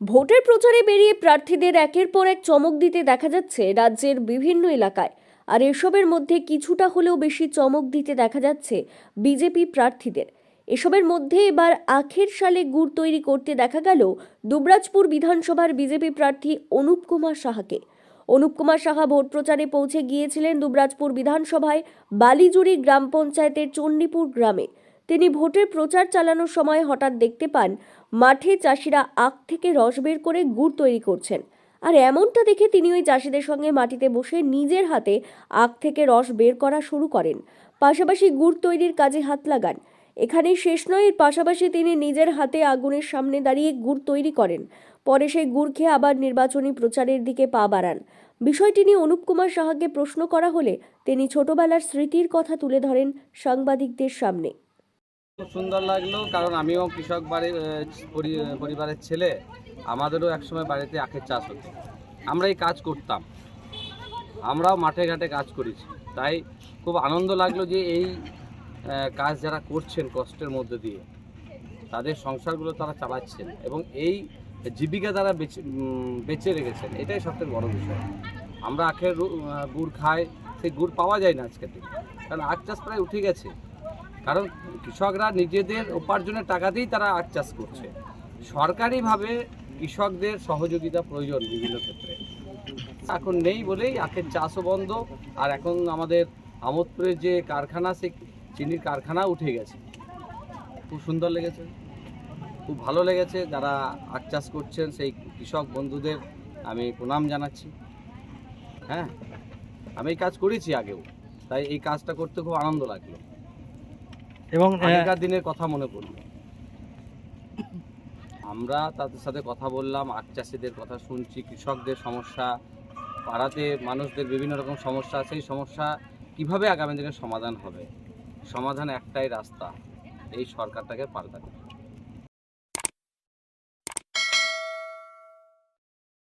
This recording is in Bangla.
ভোটের প্রচারে বেরিয়ে প্রার্থীদের একের পর এক চমক দিতে দেখা যাচ্ছে রাজ্যের বিভিন্ন এলাকায়। আর এসবের মধ্যে কিছুটা হলেও বেশি চমক দিতে দেখা যাচ্ছে বিজেপি প্রার্থীদের। এসবের মধ্যে এবার আখের সালে গুড় তৈরি করতে দেখা গেল দুবরাজপুর বিধানসভার বিজেপি প্রার্থী অনুপ কুমার সাহাকে। অনুপ কুমার সাহা ভোট প্রচারে পৌঁছে গিয়েছিলেন দুবরাজপুর বিধানসভায় বালিজুড়ি গ্রাম পঞ্চায়েতের চণ্ডীপুর গ্রামে। তিনি ভোটের প্রচার চালানোর সময় হঠাৎ দেখতে পান মাঠে চাষিরা আখ থেকে রস বের করে গুড় তৈরি করছেন। আর এমনটা দেখে তিনি ওই চাষিদের সঙ্গে মাটিতে বসে নিজের হাতে আখ থেকে রস বের করা শুরু করেন, পাশাপাশি গুড় তৈরির কাজে হাত লাগান। এখানেই শেষ নয়, এর পাশাপাশি তিনি নিজের হাতে আগুনের সামনে দাঁড়িয়ে গুড় তৈরি করেন। পরে সেই গুড় খেয়ে আবার নির্বাচনী প্রচারের দিকে পা বাড়ান। বিষয়টি নিয়ে অনুপ কুমার সাহাকে প্রশ্ন করা হলে তিনি ছোটবেলার স্মৃতির কথা তুলে ধরেন সাংবাদিকদের সামনে। খুব সুন্দর লাগলো, কারণ আমিও কৃষক বাড়ির পরিবারের ছেলে। আমাদেরও একসময় বাড়িতে আখের চাষ হতো, আমরা এই কাজ করতাম, আমরাও মাঠে ঘাটে কাজ করেছি। তাই খুব আনন্দ লাগলো যে এই কাজ যারা করছেন কষ্টের মধ্যে দিয়ে তাদের সংসারগুলো তারা চালাচ্ছেন এবং এই জীবিকা তারা বেঁচে রেখেছেন, এটাই সবথেকে বড় বিষয়। আমরা আখের গুড় খাই, সেই গুড় পাওয়া যায় না আজকের দিনে, কারণ আখ চাষ প্রায় উঠে গেছে। কারণ কৃষকরা নিজেদের উপার্জনের টাকাতেই তারা আখ চাষ করছে। সরকারিভাবে কৃষকদের সহযোগিতা প্রয়োজন বিভিন্ন ক্ষেত্রে, এখন নেই বলেই আখের চাষও বন্ধ। আর এখন আমাদের আমোদপুরের যে কারখানা, সেই চিনির কারখানা উঠে গেছে। খুব সুন্দর লেগেছে, খুব ভালো লেগেছে। যারা আখ চাষ করছেন সেই কৃষক বন্ধুদের আমি প্রণাম জানাচ্ছি। হ্যাঁ, আমি এই কাজ করেছি আগেও, তাই এই কাজটা করতে খুব আনন্দ লাগলো এবং আগেকার দিনের কথা মনে পড়ল। আমরা তাদের সাথে কথা বললাম, আখ চাষিদের কথা শুনছি, কৃষকদের সমস্যা, পাড়াতে মানুষদের বিভিন্ন রকম সমস্যা, সেই সমস্যা কিভাবে আগামী দিনে সমাধান হবে। সমাধান একটাই রাস্তা, এই সরকারটাকে পাল্টানো।